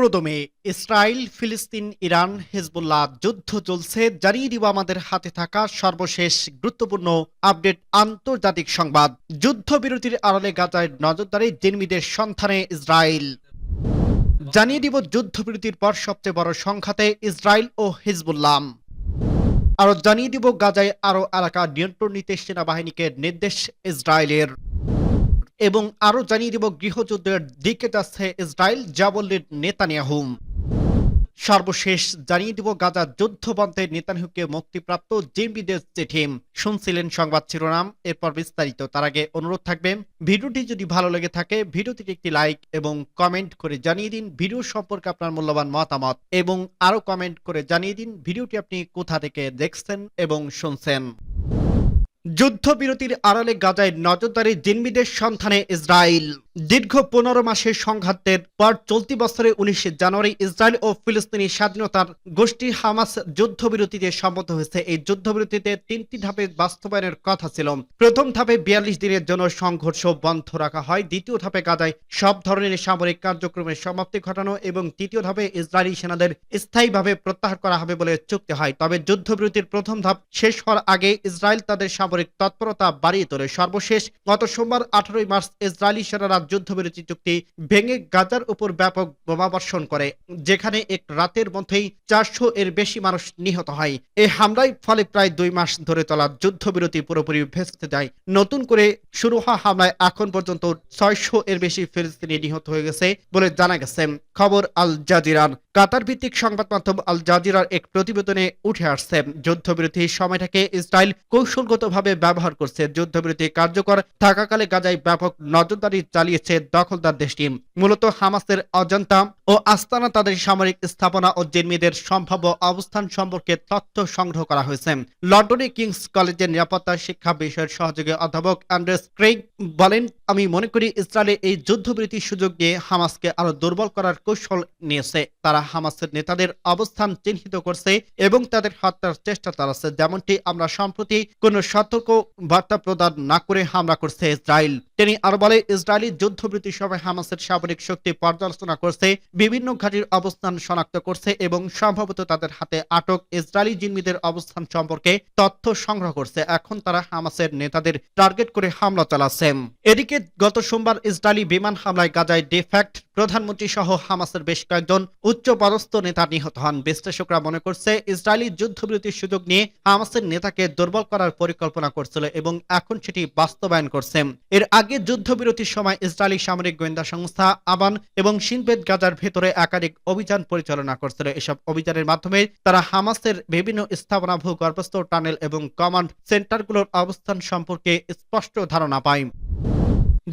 পুরোদমে ইসরায়েল, ফিলিস্তিন, Iran, Hezbollah যুদ্ধ চলছে। জানিয়ে দিব আমাদের হাতে থাকা সর্বশেষ গুরুত্বপূর্ণ আপডেট আন্তর্জাতিক সংবাদ। যুদ্ধবিরতির আড়ালে গাজায় নজরদারি, জিম্মিদের সন্ধানে ইসরায়েল। জানিয়ে দিব যুদ্ধবিরতির পর সবচেয়ে বড় সংঘাতে ইসরায়েল ও হিজবুল্লাহ। আরো জানিয়ে দিব গাজায় আরো এলাকা নিয়ন্ত্রণ নিতে সেনাবাহিনীকে নির্দেশ ইসরায়েলের। এবং আরো জানিয়ে দিব গৃহযুদ্ধের দিকে যাচ্ছে ইসরায়েল, যা বললেন নেতানিয়াহু। সর্বশেষ জানিয়ে দিব গাজা যুদ্ধ বন্ধে নেতানিয়াহুকে মুক্তিপ্রাপ্ত জিম্মিদের চিঠি। শুনছিলেন সংবাদ শিরোনাম, এরপর বিস্তারিত। তার আগে অনুরোধ থাকবে, ভিডিওটি যদি ভালো লেগে থাকে ভিডিওটিতে একটি লাইক এবং কমেন্ট করে জানিয়ে দিন ভিডিও সম্পর্কে আপনার মূল্যবান মতামত, এবং আরো কমেন্ট করে জানিয়ে দিন ভিডিওটি আপনি কোথা থেকে দেখছেন এবং শুনছেন। যুদ্ধবিরতির আড়ালে গাজায় নজরদারি, জিম্মিদের সন্ধানে ইসরায়েল। দীর্ঘ 15 মাসের সংঘাতের পর চলতি বছরে 19 জানুয়ারি ইসরায়েল ও ফিলিস্তিনি স্বাধীনতার গোষ্ঠী হামাস যুদ্ধবিরতিতে সম্মত হয়েছে। এই যুদ্ধবিরতিতে 3টি ধাপে বাস্তবায়নের কথা ছিল। প্রথম ধাপে 42 দিনের জন্য সংঘর্ষ বন্ধ রাখা হয়। দ্বিতীয় ধাপে গাজায় সব ধরনের সামরিক কার্যক্রমের সমাপ্তি ঘটানো এবং তৃতীয় ধাপে ইসরায়েলি সেনাদের স্থায়ীভাবে প্রত্যাহার করা হবে বলে চুক্তি হয়। তবে যুদ্ধবিরতির প্রথম ধাপ শেষ হওয়ার আগে ইসরায়েল তাদের সামরিক তৎপরতা বাড়িয়ে তোলে। সর্বশেষ গত সোমবার 18 মার্চ ইসরায়েলি সেনারা যুদ্ধবিরতি চুক্তি ভেঙে গাজার উপর ব্যাপক বোমাবর্ষণ করে, যেখানে এক রাতের মধ্যেই 400 এর বেশি মানুষ নিহত হয়। এই হামলার ফলে প্রায় 2 মাস ধরে চলা যুদ্ধবিরতি পুরোপুরি ভেস্তে যায়। নতুন করে শুরু হওয়া হামলায় এখন পর্যন্ত 600 এর বেশি ফিলিস্তিনি নিহত হয়ে গেছে বলে জানা গেছে। খবর আল জাজিরার। কাতার ভিত্তিক সংবাদ মাধ্যম আল জাজিরার এক প্রতিবেদনে উঠে আসছে, যুদ্ধবিরতির সময়টাকে ইসরায়েল কৌশলগতভাবে ব্যবহার করছে। যুদ্ধবিরতি কার্যকর থাকাকালে গাজায় ব্যাপক নজরদারি চালিয়েছে দখলদার দেশটি। মূলত হামাসের অজান্তা ও আস্তানা তাদের সামরিক স্থাপনা ও জিম্মিদের সম্ভাব্য অবস্থান সম্পর্কে তথ্য সংগ্রহ করা হয়েছে। লন্ডনে কিংস কলেজের নিরাপত্তা শিক্ষা বিষয়ের সহযোগী অধ্যাপক অ্যান্ড্রেস ক্রেইগ বলেন, আমি মনে করি ইসরায়েলে এই যুদ্ধবিরতির সুযোগ নিয়ে হামাসকে আরো দুর্বল করার কৌশল নিয়েছে। তারা হামাসের নেতাদের অবস্থান চিহ্নিত করছে এবং তাদের হত্যার চেষ্টা চালাচ্ছে, যেমনটি আমরা সম্প্রতি কোনো সতর্ক বার্তা প্রদান না করে হামলা করছে ইসরায়েল। তিনি আরো বলে, ইসরায়েলি যুদ্ধবিরতির সময় হামাসের সামরিক শক্তি পর্যালোচনা করছে, বিভিন্ন ঘাঁটির অবস্থান শনাক্ত করছে এবং সম্ভবত তাদের হাতে আটক ইসরায়েলি জিম্মিদের অবস্থান সম্পর্কে তথ্য সংগ্রহ করছে। এখন তারা হামাসের নেতাদের টার্গেট করে হামলা চালাচ্ছে। এদিকে গত সোমবার ইসরায়েলি বিমান হামলায় গাজায় ডিফ্যাক্ট প্রধানমন্ত্রী সহ হামাসের বেশ কয়েকজন উচ্চপদস্থ নেতা নিহত হন। বিশ্লেষকরা মনে করছে ইসরায়েলি যুদ্ধবিরতির সুযোগ নিয়ে হামাসের নেতাকে দুর্বল করার পরিকল্পনা করছিল এবং এখন সেটি বাস্তবায়ন করছে। এর আগে যুদ্ধবিরতির সময় ইসরায়েলি সামরিক গোয়েন্দা সংস্থা আবান এবং শিনবেত গাজার ভেতরে একাধিক অভিযান পরিচালনা করছিল। এসব অভিযানের মাধ্যমে তারা হামাসের বিভিন্ন স্থাপনা, ভূগর্ভস্থ টানেল এবং কমান্ড সেন্টারগুলোর অবস্থান সম্পর্কে স্পষ্ট ধারণা পায়।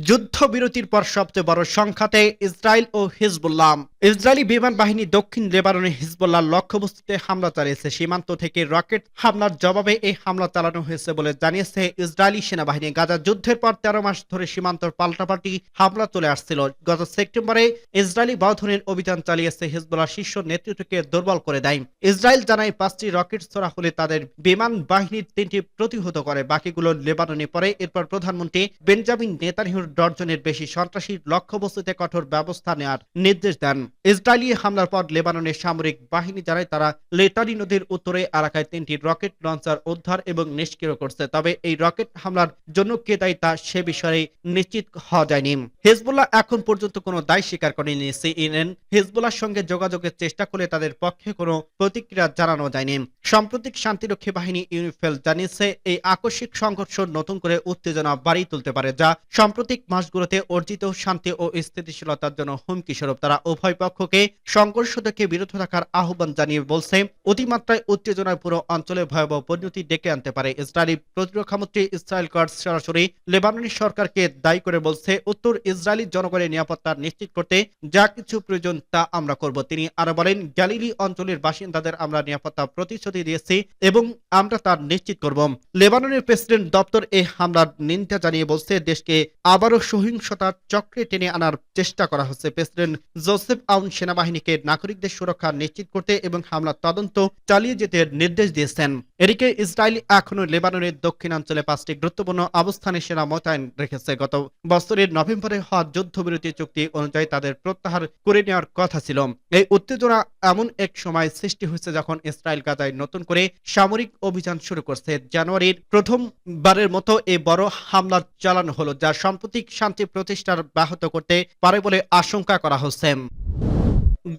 যুদ্ধবিরতির পর সবচেয়ে বড় সংঘাতে ইসরায়েল ও হিজবুল্লাহ। ইসরায়েলি বিমান বাহিনী দক্ষিণ লেবাননে হিজবুল্লাহ লক্ষ্যবস্তুতে হামলা চালিয়েছে। সীমান্ত থেকে রকেট হামলার জবাবে এই হামলা চালানো হয়েছে বলে জানিয়েছে ইসরায়েলি সেনাবাহিনী। গাজা যুদ্ধের পর 13 মাস ধরে সীমান্তর পাল্টাপাল্টি হামলা চলে আসছিল। গত সেপ্টেম্বরে ইসরায়েলি বাঁধনের অভিযান চালিয়েছে হিজবুল্লাহ শীর্ষ নেতৃত্বকে দুর্বল করে দেয়। ইসরায়েল জানায় 5টি রকেট ছোড়া হলে তাদের বিমান বাহিনীর 3টি প্রতিহত করে, বাকিগুলো লেবাননে পড়ে। এরপর প্রধানমন্ত্রী বেঞ্জামিন নেতানিয়াহু ডজনের বেশি সন্ত্রাসী লক্ষ্যবস্তুতে কঠোর ব্যবস্থা নেওয়ার নির্দেশ দেন। ইসরায়েলি হামলার পর লেবাননের সামরিক বাহিনী জানায় তারা লেটানি নদীর উত্তরে এলাকায় 3টি রকেট লঞ্চার উদ্ধার এবং নিষ্ক্রিয় করছে। তবে এই রকেট হামলার জন্য কে দায়ী তা সে বিষয়ে নিশ্চিত হওয়া যায়নি। হিজবুল্লাহ এখন পর্যন্ত কোনো দায় স্বীকার করেনি। সিএনএন হিজবুল্লাহর সঙ্গে যোগাযোগের চেষ্টা করলে তাদের পক্ষে কোনো প্রতিক্রিয়া জানানো যায়নি। সাম্প্রতিক শান্তিরক্ষী বাহিনী ইউনিফিল জানিয়েছে এই আকস্মিক সংঘর্ষ নতুন করে উত্তেজনা বাড়িয়ে তুলতে পারে, যা সাম্প্রতিক মাসগুলোতে অর্জিত শান্তি ও স্থিতিশীলতার জন্য হুমকি স্বরূপ। তারা উভয় পক্ষকে সংঘর্ষ থেকে বিরত থাকার আহ্বান জানিয়ে বলছে, অতিমাত্রায় উত্তেজনায় পুরো অঞ্চলে ভয়াবহ পরিণতি ডেকে আনতে পারে। ইসরায়েলি প্রতিরক্ষামন্ত্রী ইসরায়েল কাটজ সরাসরি লেবাননি সরকারকে দায়ী করে বলছে, উত্তর ইসরায়েলি জনগণের নিরাপত্তা নিশ্চিত করতে যা কিছু প্রয়োজন তা আমরা করব। তিনি আরো বলেন, গ্যালিলি অঞ্চলের বাসিন্দাদের আমরা নিরাপত্তা প্রতিশ্রুতি দিয়েছি এবং আমরা তা নিশ্চিত করব। লেবাননের প্রেসিডেন্ট দপ্তর এই হামলার নিন্দা জানিয়ে বলছে, দেশকে আবারও সহিংসতার চক্রে টেনে আনার চেষ্টা করা হচ্ছে। প্রেসিডেন্ট জোসেফ আউন সেনাবাহিনীকে নাগরিকদের সুরক্ষা নিশ্চিত করতে এবং হামলা তদন্ত চালিয়ে যেতে নির্দেশ দিয়েছেন। এদিকে ইসরায়েল এখনো লেবাননের দক্ষিণাঞ্চলে 5টি গুরুত্বপূর্ণ অবস্থানে সেনা মোতায়েন রেখেছে। গত বছরের নভেম্বরে হওয়া যুদ্ধবিরতি চুক্তি অনুযায়ী তাদের প্রত্যাহার করে নেওয়ার কথা ছিল। এই উত্তেজনা এমন এক সময় সৃষ্টি হয়েছে যখন ইসরায়েল গাজায় নতুন করে সামরিক অভিযান শুরু করছে। জানুয়ারির প্রথমবারের মতো এ বড় হামলা চালানো হলো, যা সাম্প্রতিক শান্তি প্রতিষ্ঠার ব্যাহত করতে পারে বলে আশঙ্কা করা হচ্ছে।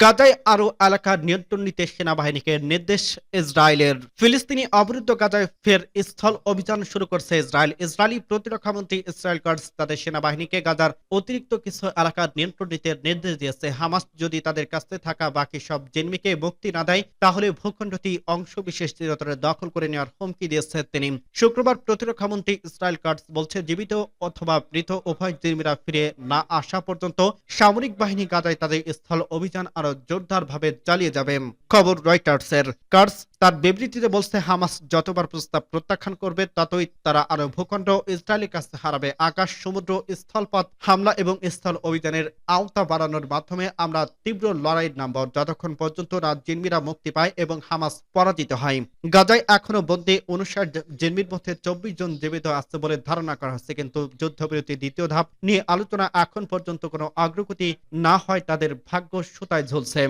গাজায় আরো এলাকার নিয়ন্ত্রণ নিতে সেনাবাহিনীকে নির্দেশ ইসরায়েলের। ফিলিস্তিনি অবরুদ্ধ গাজায় ফের স্থল অভিযান শুরু করছে ইসরায়েল। ইসরায়েলি প্রতিরক্ষামন্ত্রী ইসরায়েল কাটজ তাদের সেনাবাহিনীকে গাজার অতিরিক্ত কিছু এলাকার নিয়ন্ত্রণ নিতে নির্দেশ দিয়েছে। হামাস যদি তাদের কাছে থাকা বাকি সব জিম্মিকে মুক্তি না দেয়, তাহলে ভূখণ্ডটি অংশবিশেষ চিরতরে দখল করে নেওয়ার হুমকি দিয়েছে তিনি। শুক্রবার প্রতিরক্ষামন্ত্রী ইসরায়েল কাটজ বলছে, জীবিত অথবা মৃত উভয় জিম্মিরা ফিরে না আসা পর্যন্ত সামরিক বাহিনী গাজায় তাদের স্থল অভিযান আরো জোরদারভাবে চালিয়ে যাবে। খবর রয়টার্সের। কাটজ তার বিবৃতিতে বলছে, হামাস যতবার প্রস্তাব প্রত্যাখ্যান করবে ততই তারা আরো ভূখণ্ড ইসরায়েলের কাছে হারাবে। আকাশ, সমুদ্র, স্থলপথ হামলা এবং স্থল অভিযানের আওতা বাড়ানোর মাধ্যমে আমরা তীব্র লড়াইয়ে নামব যতক্ষণ পর্যন্ত না জিম্মিরা মুক্তি পায় এবং হামাস পরাজিত হয়। গাজায় এখনো বন্দী 59 জিম্মির মধ্যে 24 জন জীবিত আছে বলে ধারণা করা হচ্ছে, কিন্তু যুদ্ধবিরতির দ্বিতীয় ধাপ নিয়ে আলোচনা এখন পর্যন্ত কোনো অগ্রগতি না হয় তাদের ভাগ্য সুতায় ঝুলছে।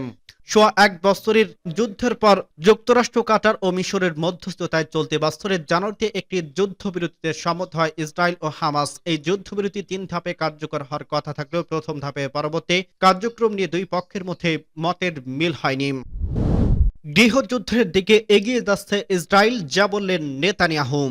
সোয়া 1 বছরের যুদ্ধের পর যুক্তরাষ্ট্র, কাতার ও মিশরের মধ্যস্থতায় চলতি বছরের জানুয়ারিতে একটি যুদ্ধবিরতিতে সম্মত হয় ইসরায়েল ও হামাস। এই যুদ্ধবিরতি 3 ধাপে কার্যকর হওয়ার কথা থাকলেও প্রথম ধাপে পরবর্তী কার্যক্রম নিয়ে দুই পক্ষের মধ্যে মতের মিল হয়নি। গৃহযুদ্ধের দিকে এগিয়ে যাচ্ছে ইসরায়েল, যা বললেন নেতানিয়াহু।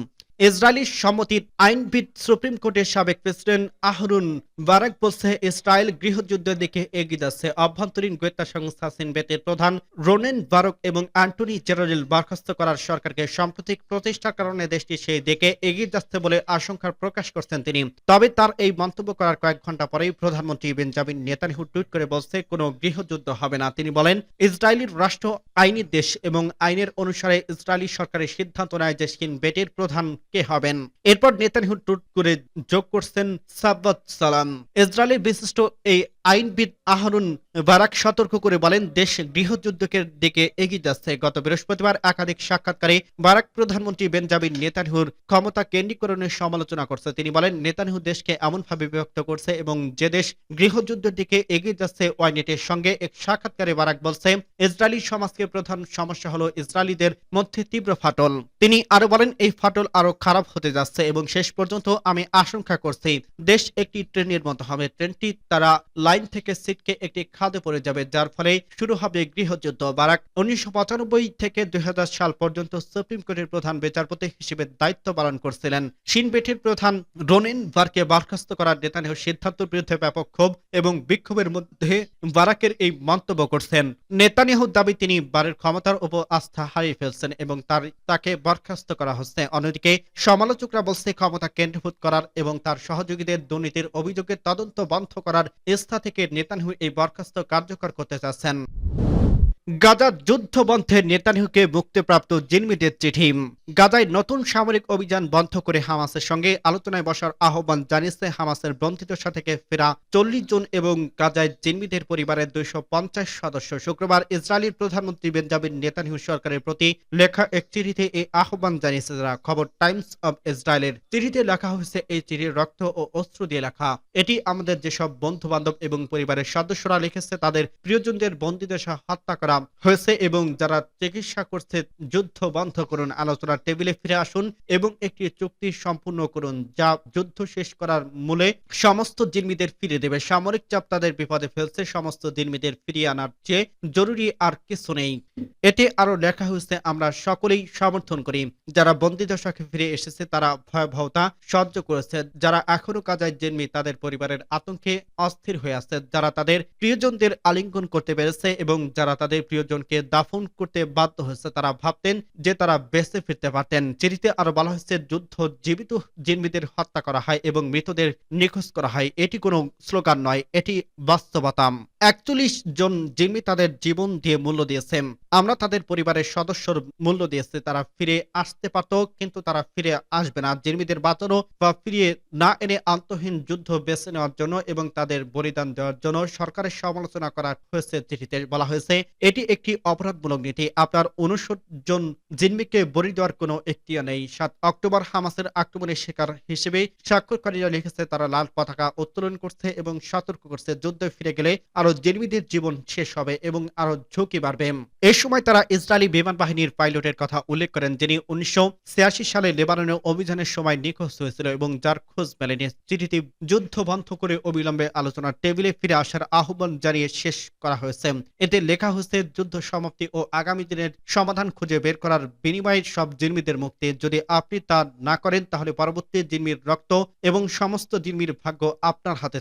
ইসরায়েলি সম্মতির আইনবিদ সুপ্রিম কোর্টের সাবেক প্রেসিডেন্ট আহরুন বারাক বলছে, ইসরায়েল গৃহযুদ্ধের দিকে এগিয়ে যাচ্ছে। অভ্যন্তরীণ গোয়েন্দা সংস্থা সিনবেতের প্রধান রোনেন বারক এবং অ্যান্টনি জেনারেল বরখাস্ত করার সরকারকে সাম্প্রতিক প্রচেষ্টার কারণে দেশটি সেই দিকে এগিয়ে যাচ্ছে বলে আশঙ্কা প্রকাশ করছেন তিনি। তবে তার এই মন্তব্য করার কয়েক ঘন্টা পরেই প্রধানমন্ত্রী বেঞ্জামিন নেতানিয়াহু টুইট করে বলছে, কোনো গৃহযুদ্ধ হবে না। তিনি বলেন, ইসরায়েলের রাষ্ট্র আইনি দেশ এবং আইনের অনুসারে ইসরায়েলি সরকারের সিদ্ধান্ত নেয় যে সিনবেতের প্রধান কে হবেন। এরপর নেতানিয়াহু টুইট করে যোগ করছেন, সাব্বাত সালাম। ইসরায়েলের বিশিষ্ট এই আইনবিদ আহরুন বারাক সতর্ক করে বলেন, দেশ গৃহযুদ্ধের দিকে এগিয়ে যাচ্ছে। গত বৃহস্পতিবার একাধিক সাক্ষাৎকারে বারাক প্রধানমন্ত্রী বেঞ্জামিন নেতানিয়াহুর ক্ষমতা কেন্দ্রীকরণের সমালোচনা করছে। তিনি বলেন, নেতানিয়াহু দেশকে এমনভাবে বিভক্ত করছে এবং যে দেশ গৃহযুদ্ধের দিকে এগিয়ে যাচ্ছে। ওয়াইনেটের সঙ্গে এক সাক্ষাৎকারে বারাক বলছে, ইসরায়েলি সমাজকে প্রধান সমস্যা হলো ইসরায়েলিদের মধ্যে তীব্র ফাটল। তিনি আরো বলেন, এই ফাটল আরো খারাপ হতে যাচ্ছে এবং শেষ পর্যন্ত আমি আশঙ্কা করছি দেশ একটি ট্রেনের মতো হবে। ট্রেনটি তারা লাইন থেকে সিটকে একটি খাদে পড়ে যাবে, যার ফলে শুরু হবে গৃহযুদ্ধ। বারাক 1995 থেকে 2000 সাল পর্যন্ত সুপ্রিম কোর্টের প্রধান বিচারপতি হিসেবে দায়িত্ব পালন করছিলেন। সিনবেটের প্রধান রোনেন বারকে বরখাস্ত করার নেতানিয়াহুর সিদ্ধান্তের বিরুদ্ধে ব্যাপক ক্ষোভ এবং বিক্ষোভের মধ্যে বারাকের এই মন্তব্য করছেন। নেতানিয়াহুর দাবি, তিনি বারের ক্ষমতার উপর আস্থা হারিয়ে ফেলছেন এবং তাকে বরখাস্ত করা হচ্ছে। অন্যদিকে সমালোচকরা বলছে, ক্ষমতা কেন্দ্রীভূত করার এবং তার সহযোগীদের দুর্নীতির অভিযোগের তদন্ত বন্ধ করার ইচ্ছা থেকে নেতানিয়াহু এই বরখাস্ত কার্যকর করতে চাচ্ছেন। গাজার যুদ্ধ বন্ধে নেতানিয়াহুকে মুক্তিপ্রাপ্ত জিম্মিদের চিঠি। গাজায় নতুন সামরিক অভিযান বন্ধ করে হামাসের সঙ্গে আলোচনায় বসার আহ্বান জানিয়েছে হামাসের বন্দিদশা থেকে ফেরা 40 জন এবং গাজায় জিম্মিদের পরিবারের 250 সদস্য। শুক্রবার ইসরায়েলের প্রধানমন্ত্রী বেঞ্জামিন নেতানিয়াহু সরকারের প্রতি লেখা এক চিঠিতে এই আহ্বান জানিয়েছে যারা। খবর টাইমস অব ইসরায়েলের। চিঠিতে লেখা হয়েছে, এই চিঠি রক্ত ও অস্ত্র দিয়ে লেখা। এটি আমাদের যেসব বন্ধু বান্ধব এবং পরিবারের সদস্যরা লিখেছে তাদের প্রিয়জনদের বন্দিদশা হত্যা করা হয়েছে এবং যারা চিকিৎসা করছে, যুদ্ধ বন্ধ করুন, আলোচনার টেবিলে ফিরে আসুন এবং একটি চুক্তি সম্পূর্ণ করুন যা যুদ্ধ শেষ করার মূলে সমস্ত জিম্মিদের ফিরে দেবে। সামরিক চাপ তাদের বিপদে ফেলছে, সমস্ত জিম্মিদের ফিরিয়ে আনার চেয়ে জরুরি আর কিছু নেই। এতে আরো লেখা হয়েছে, আমরা সকলেই সমর্থন করি যারা বন্দিদশাকে ফিরে এসেছে, তারা ভয়াবহতা সহ্য করেছে, যারা এখনো গাজায় জিম্মি তাদের পরিবারের আতঙ্কে অস্থির হয়ে আছে, যারা তাদের প্রিয়জনদের আলিঙ্গন করতে পেরেছে এবং যারা তাদের প্রিয়জনকে দাফন করতে বাধ্য হয়েছে, তারা ভাবতেন যে তারা বেঁচে ফিরতে পারতেন। চিঠিতে আরো বলা হয়েছে, যুদ্ধ জীবিত জিম্মিদের হত্যা করা হয় এবং মৃতদের নিখোঁজ করা হয়। এটি কোনো স্লোগান নয়, এটি বাস্তবতা। 41 জন জিম্মি তাদের জীবন দিয়ে মূল্য দিয়েছেন। আমরা তাদের পরিবারের সদস্যর মূল্য দিয়েছি, তারা ফিরে আসতে পারত, কিন্তু তারা ফিরে আসবে না। জিম্মিদের বাঁচানো বা ফিরিয়ে না এনে আন্তহীন যুদ্ধ বেছে নেওয়ার জন্য এবং তাদের বলিদান দেওয়ার জন্য সরকারের সমালোচনা করা হয়েছে। চিঠিতে বলা হয়েছে, এটি একটি অপরাধমূলক নীতি। আপনার 59 জন জিম্মিকে বলি দেওয়ার কোনো এখতিয়ার নেই। 7 অক্টোবর হামাসের আক্রমণের শিকার হিসেবে স্বাক্ষরকারীরা লিখেছে, তারা লাল পতাকা উত্তোলন করছে এবং সতর্ক করছে, যুদ্ধে ফিরে গেলে আরো জিম্মিদের জীবন শেষ হবে এবং আরো ঝুঁকি বাড়বে। এ সময় তারা ইসরায়েলি বিমান বাহিনীর পাইলটের কথা উল্লেখ করেন, যিনি 1986 সালে লেবাননে অভিযানের সময় নিখোঁজ হয়েছিল এবং যার খোঁজ মেলেনি। চিঠিতে যুদ্ধ বন্ধ করে অবিলম্বে আলোচনার টেবিলে ফিরে আসার আহ্বান জানিয়ে শেষ করা হয়েছে। এতে লেখা হয়েছে, যুদ্ধ সমাপ্তি ও আগামী দিনের সমাধান খুঁজে বের করার বিনিময়ে সব জিম্মিদের মুক্তি। যদি আপনি তা না করেন, তাহলে পরবর্তী জিম্মির রক্ত এবং সমস্ত জিম্মির ভাগ্য আপনার হাতে